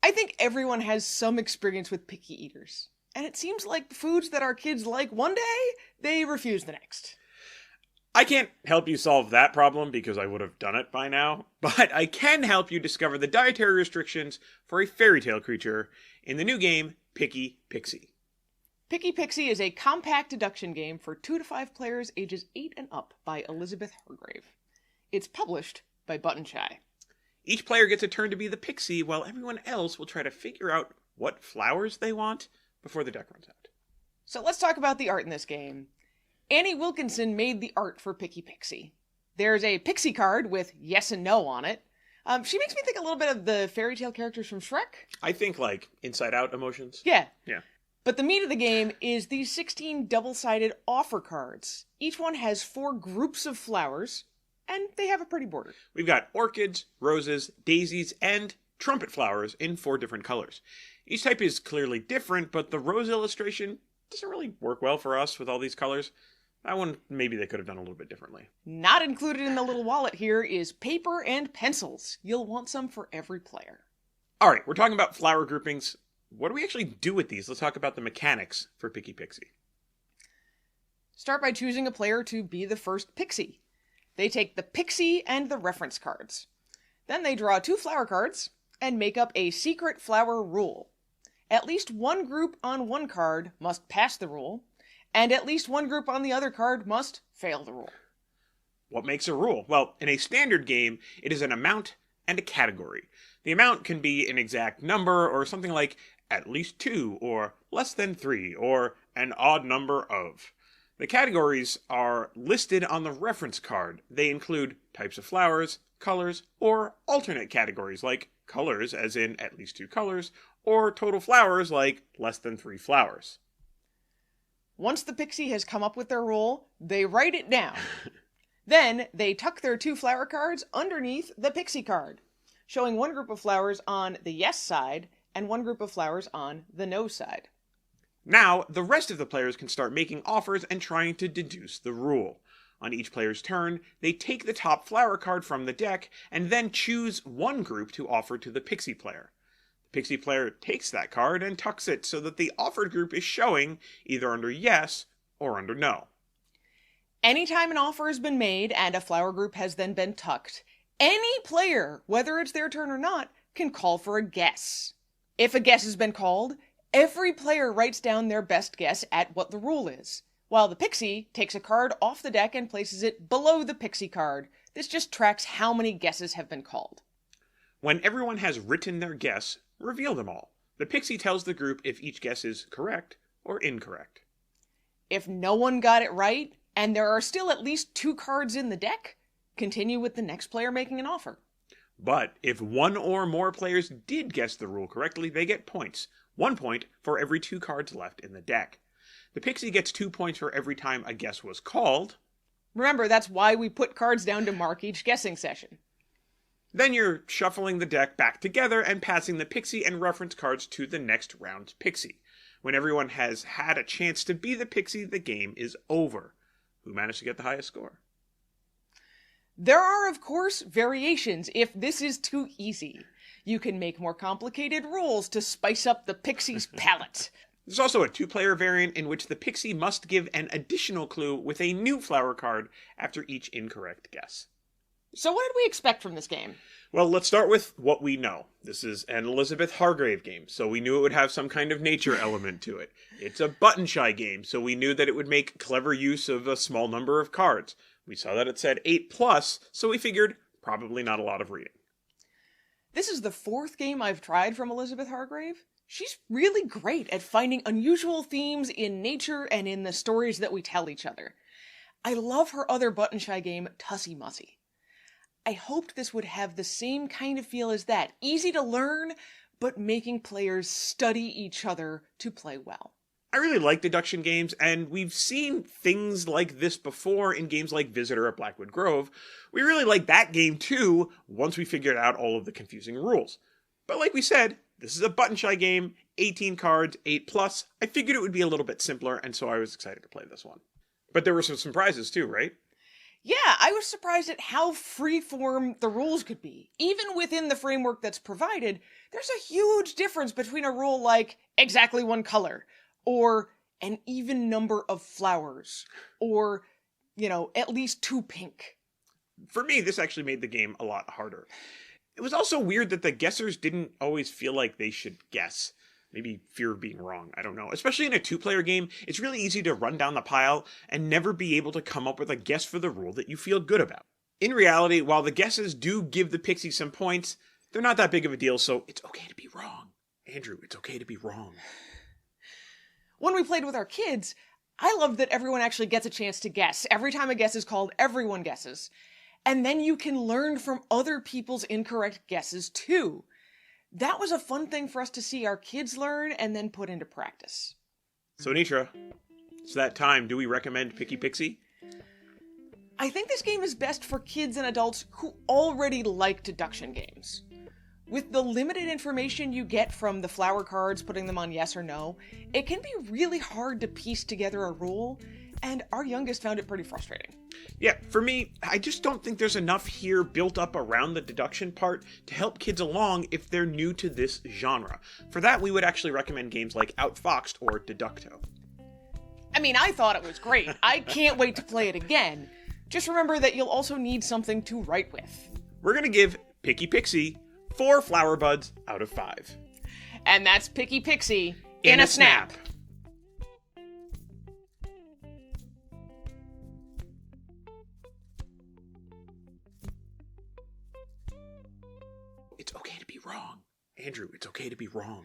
I think everyone has some experience with picky eaters. And it seems like the foods that our kids like one day, they refuse the next. I can't help you solve that problem because I would have done it by now, but I can help you discover the dietary restrictions for a fairy tale creature in the new game, Picky Pixie. Picky Pixie is a compact deduction game for 2 to 5 players ages 8 and up by Elizabeth Hargrave. It's published by Button Shy. Each player gets a turn to be the pixie, while everyone else will try to figure out what flowers they want before the deck runs out. So let's talk about the art in this game. Annie Wilkinson made the art for Picky Pixie. There's a pixie card with yes and no on it. She makes me think a little bit of the fairy tale characters from Shrek. I think like Inside Out emotions. Yeah. Yeah. But the meat of the game is these 16 double-sided offer cards. Each one has 4 groups of flowers, and they have a pretty border. We've got orchids, roses, daisies, and trumpet flowers in 4 different colors. Each type is clearly different, but the rose illustration doesn't really work well for us with all these colors. That one, maybe they could have done a little bit differently. Not included in the little wallet here is paper and pencils. You'll want some for every player. All right, we're talking about flower groupings. What do we actually do with these? Let's talk about the mechanics for Picky Pixie. Start by choosing a player to be the first pixie. They take the pixie and the reference cards. Then they draw 2 flower cards and make up a secret flower rule. At least one group on one card must pass the rule, and at least one group on the other card must fail the rule. What makes a rule? Well, in a standard game, it is an amount and a category. The amount can be an exact number or something like at least 2 or less than 3 or an odd number of. The categories are listed on the reference card. They include types of flowers, colors, or alternate categories like colors as in at least 2 colors, or total flowers like less than 3 flowers. Once the pixie has come up with their rule, they write it down. Then they tuck their 2 flower cards underneath the pixie card, showing one group of flowers on the yes side and one group of flowers on the no side. Now, the rest of the players can start making offers and trying to deduce the rule. On each player's turn, they take the top flower card from the deck and then choose one group to offer to the pixie player. The pixie player takes that card and tucks it so that the offered group is showing either under yes or under no. Anytime an offer has been made and a flower group has then been tucked, any player, whether it's their turn or not, can call for a guess. If a guess has been called, every player writes down their best guess at what the rule is, while the pixie takes a card off the deck and places it below the pixie card. This just tracks how many guesses have been called. When everyone has written their guess, reveal them all. The pixie tells the group if each guess is correct or incorrect. If no one got it right, and there are still at least 2 cards in the deck, continue with the next player making an offer. But if one or more players did guess the rule correctly, they get points. 1 point for every 2 cards left in the deck. The pixie gets 2 points for every time a guess was called. Remember, that's why we put cards down to mark each guessing session. Then you're shuffling the deck back together and passing the pixie and reference cards to the next round's pixie. When everyone has had a chance to be the pixie, the game is over. Who managed to get the highest score? There are, of course, variations if this is too easy. You can make more complicated rules to spice up the pixie's palette. There's also a 2-player variant in which the pixie must give an additional clue with a new flower card after each incorrect guess. So what did we expect from this game? Well, let's start with what we know. This is an Elizabeth Hargrave game, so we knew it would have some kind of nature element to it. It's a button shy game, so we knew that it would make clever use of a small number of cards. We saw that it said 8+, so we figured probably not a lot of reading. This is the 4th game I've tried from Elizabeth Hargrave. She's really great at finding unusual themes in nature and in the stories that we tell each other. I love her other button shy game, Tussie Mussie. I hoped this would have the same kind of feel as that. Easy to learn, but making players study each other to play well. I really like deduction games, and we've seen things like this before in games like Visitor at Blackwood Grove. We really like that game too, once we figured out all of the confusing rules. But like we said, this is a button shy game, 18 cards, 8+. I figured it would be a little bit simpler, and so I was excited to play this one. But there were some surprises too, right? Yeah, I was surprised at how freeform the rules could be. Even within the framework that's provided, there's a huge difference between a rule like exactly one color, or an even number of flowers, or, at least two pink. For me, this actually made the game a lot harder. It was also weird that the guessers didn't always feel like they should guess. Maybe fear of being wrong, I don't know. Especially in a two-player game, it's really easy to run down the pile and never be able to come up with a guess for the rule that you feel good about. In reality, while the guesses do give the Pixies some points, they're not that big of a deal, so it's okay to be wrong. Andrew, it's okay to be wrong. When we played with our kids, I loved that everyone actually gets a chance to guess. Every time a guess is called, everyone guesses. And then you can learn from other people's incorrect guesses too. That was a fun thing for us to see our kids learn and then put into practice. So Nitra, it's that time. Do we recommend Picky Pixie? I think this game is best for kids and adults who already like deduction games. With the limited information you get from the flower cards, putting them on yes or no, it can be really hard to piece together a rule, and our youngest found it pretty frustrating. Yeah, for me, I just don't think there's enough here built up around the deduction part to help kids along if they're new to this genre. For that, we would actually recommend games like Outfoxed or Deducto. I mean, I thought it was great. I can't wait to play it again. Just remember that you'll also need something to write with. We're going to give Picky Pixie 4 flower buds out of 5. And that's Picky Pixie in a snap. It's okay to be wrong. Andrew, it's okay to be wrong.